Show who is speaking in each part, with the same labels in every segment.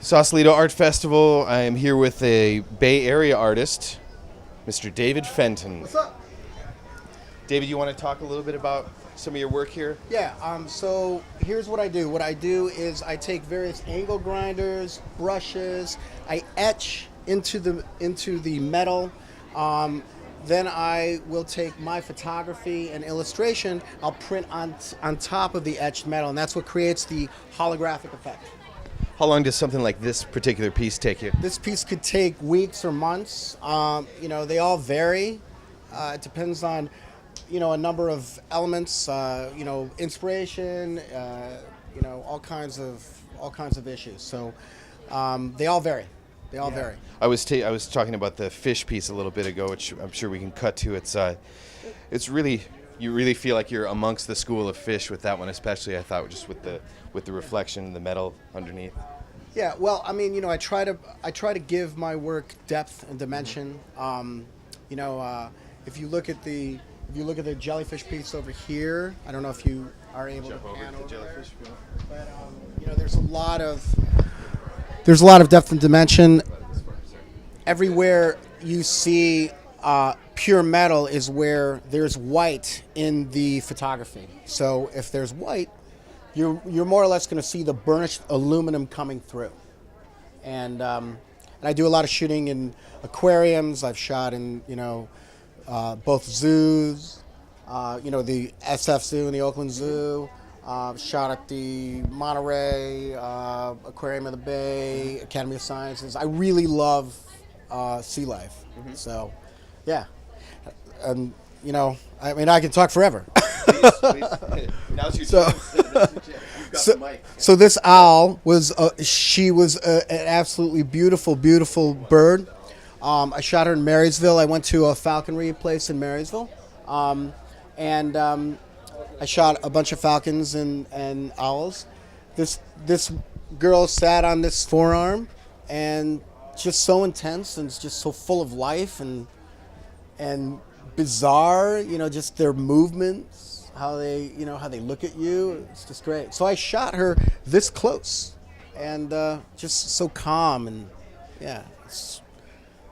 Speaker 1: Sausalito Art Festival. I am here with a Bay Area artist, Mr. David Fenton.
Speaker 2: What's up?
Speaker 1: David, you want to talk a little bit about some of your work here?
Speaker 2: Yeah, so here's what I do. What I do is I take various angle grinders, brushes, I etch into the metal. Then I will take my photography and illustration, I'll print on top of the etched metal, and that's what creates the holographic effect.
Speaker 1: How long does something like this particular piece take you?
Speaker 2: This piece could take weeks or months. They all vary. It depends on, a number of elements. Inspiration. All kinds of issues. So they all vary. They all vary.
Speaker 1: I was talking about the fish piece a little bit ago, which I'm sure we can cut to. It's really, you really feel like you're amongst the school of fish with that one, especially. I thought just with the reflection and the metal underneath.
Speaker 2: Yeah, well, I try to give my work depth and dimension. If you look at the jellyfish piece over here, I don't know if you are able to pan over there, but there's a lot of depth and dimension. Everywhere you see pure metal is where there's white in the photography. So if there's white, you're more or less going to see the burnished aluminum coming through. And I do a lot of shooting in aquariums. I've shot in both zoos, the SF Zoo and the Oakland Zoo. Shot at the Monterey Aquarium of the Bay, Academy of Sciences. I really love sea life. Mm-hmm. So, yeah. And, I can talk forever.
Speaker 1: Please. Now's your chance.
Speaker 2: So this owl was, she was an absolutely beautiful, beautiful bird. I shot her in Marysville. I went to a falconry place in Marysville. I shot a bunch of falcons and owls. This girl sat on this forearm and just so intense and just so full of life and bizarre, just their movements, how they look at you. It's just great. So I shot her this close and just so calm and yeah, it's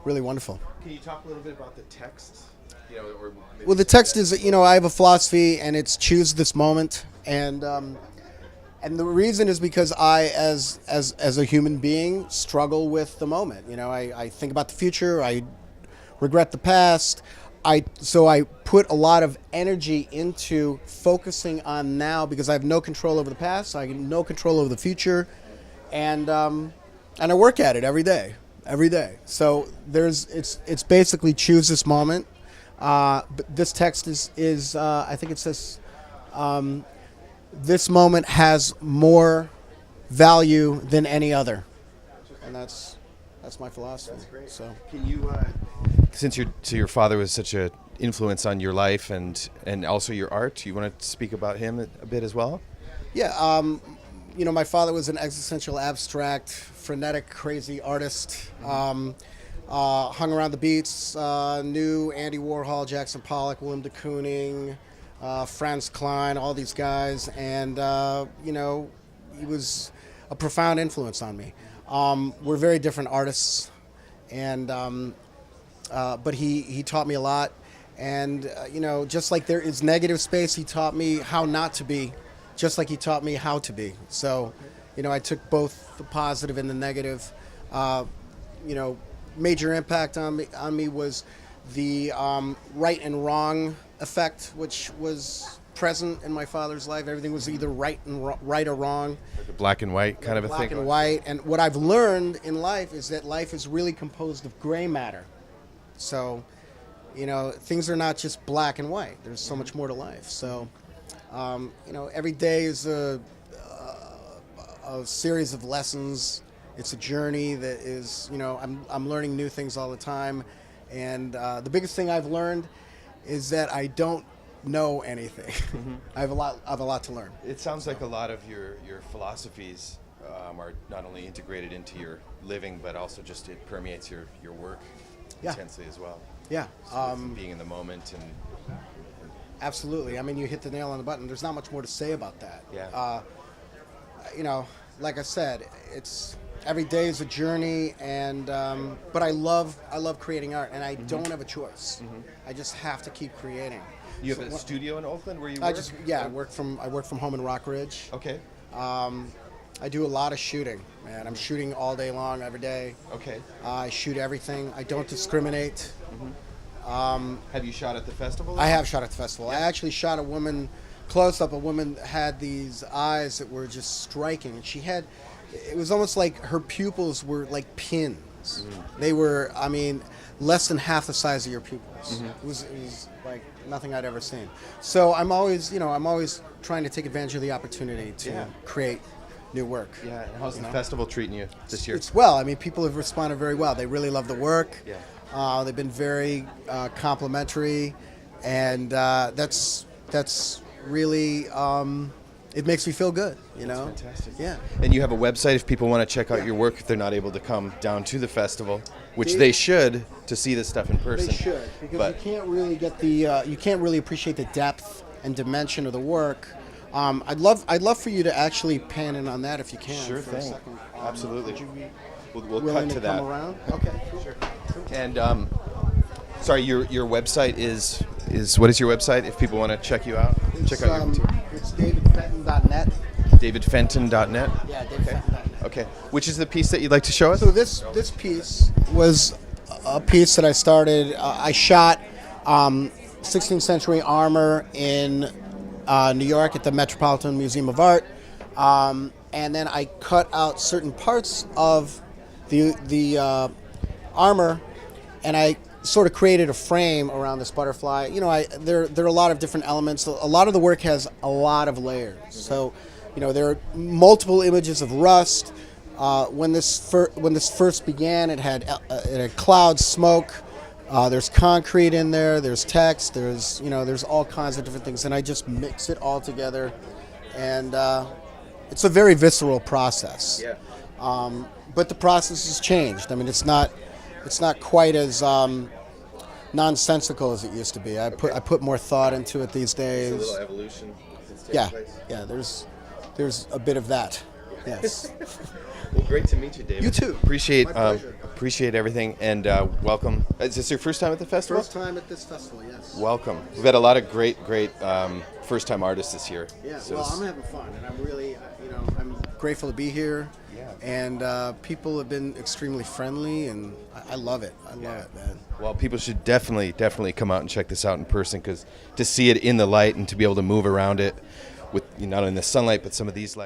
Speaker 2: really wonderful.
Speaker 1: Can you talk a little bit about the text?
Speaker 2: Well, the text is, I have a philosophy, and it's choose this moment, and the reason is because I, as a human being, struggle with the moment. I think about the future, I regret the past, so I put a lot of energy into focusing on now because I have no control over the past, I have no control over the future, and I work at it every day. So it's basically choose this moment. But this text is I think it says, this moment has more value than any other, and that's my philosophy.
Speaker 1: That's great.
Speaker 2: So,
Speaker 1: can you, since your father was such an influence on your life and also your art, you want to speak about him a bit as well?
Speaker 2: Yeah, my father was an existential, abstract, frenetic, crazy artist. Hung around the beats, knew Andy Warhol, Jackson Pollock, Willem de Kooning, Franz Klein, all these guys, and he was a profound influence on me. We're very different artists, and but he taught me a lot, and just like there is negative space, he taught me how not to be, just like he taught me how to be. So, I took both the positive and the negative. Major impact on me was the right and wrong effect, which was present in my father's life. Everything was either right or wrong.
Speaker 1: Like a black and white kind of a thing.
Speaker 2: Black and white. And what I've learned in life is that life is really composed of gray matter. So, things are not just black and white. There's so much more to life. So, every day is a series of lessons. It's a journey that is, I'm learning new things all the time. And the biggest thing I've learned is that I don't know anything. Mm-hmm. I have a lot to learn.
Speaker 1: It sounds like a lot of your philosophies are not only integrated into your living, but also just it permeates your work intensely as well.
Speaker 2: Yeah.
Speaker 1: Being in the moment and
Speaker 2: absolutely. You hit the nail on the button. There's not much more to say about that.
Speaker 1: Yeah.
Speaker 2: Like I said, it's Every day is a journey, and but I love creating art, and I don't have a choice. I just have to keep creating.
Speaker 1: You have a studio in Oakland where you
Speaker 2: I
Speaker 1: work?
Speaker 2: I work from home in Rockridge.
Speaker 1: Okay.
Speaker 2: I do a lot of shooting, man. I'm shooting all day long, every day.
Speaker 1: Okay.
Speaker 2: I shoot everything. I don't discriminate.
Speaker 1: Have you shot at the festival?
Speaker 2: I have shot at the festival. I actually shot a woman close up. A woman had these eyes that were just striking, and it was almost like her pupils were like pins. They were, I mean, less than half the size of your pupils. It was like nothing I'd ever seen. So I'm always trying to take advantage of the opportunity to create new work.
Speaker 1: Yeah. And how's the festival treating you this year?
Speaker 2: It's well. I mean, people have responded very well. They really love the work.
Speaker 1: Yeah.
Speaker 2: They've been very complimentary, and that's really it makes me feel good. You know.
Speaker 1: Fantastic.
Speaker 2: Yeah.
Speaker 1: And you have a website if people want to check out your work if they're not able to come down to the festival, which they should to see this stuff in person.
Speaker 2: They should, because you can't really get you can't really appreciate the depth and dimension of the work. I'd love for you to actually pan in on that if you can.
Speaker 1: Sure
Speaker 2: for
Speaker 1: thing.
Speaker 2: A second.
Speaker 1: Absolutely.
Speaker 2: Would you be
Speaker 1: We'll
Speaker 2: willing
Speaker 1: cut to
Speaker 2: to come
Speaker 1: that.
Speaker 2: around? Okay. Sure.
Speaker 1: And sorry, your website is what is your website if people want to check you out? Check out your
Speaker 2: It's davidfenton.net.
Speaker 1: davidfenton.net.
Speaker 2: Yeah, davidfenton.net.
Speaker 1: Okay. Which is the piece that you'd like to show us?
Speaker 2: So this piece was a piece that I started. I shot 16th century armor in New York at the Metropolitan Museum of Art, and then I cut out certain parts of the armor, and I sort of created a frame around this butterfly. You know, there are a lot of different elements. A lot of the work has a lot of layers. So, you know, there are multiple images of rust. When this first began, it had clouds, smoke. There's concrete in there. There's text. There's all kinds of different things, and I just mix it all together, and it's a very visceral process.
Speaker 1: Yeah.
Speaker 2: But the process has changed. I mean, it's not quite as nonsensical as it used to be. I put more thought into it these days.
Speaker 1: A little evolution.
Speaker 2: Yeah. There's a bit of that. Yes.
Speaker 1: Well, great to meet you, David.
Speaker 2: You too.
Speaker 1: Appreciate
Speaker 2: My pleasure.
Speaker 1: appreciate everything, and welcome. Is this your first time at the festival?
Speaker 2: First time at this festival, yes.
Speaker 1: Welcome. We've had a lot of great first-time artists this year.
Speaker 2: Yeah,
Speaker 1: So
Speaker 2: well,
Speaker 1: it's-
Speaker 2: I'm having fun, and I'm really, I'm grateful to be here.
Speaker 1: Yeah.
Speaker 2: And people have been extremely friendly, and I love it. I love it, man.
Speaker 1: Well, people should definitely come out and check this out in person, because to see it in the light and to be able to move around it with not in the sunlight but some of these lights.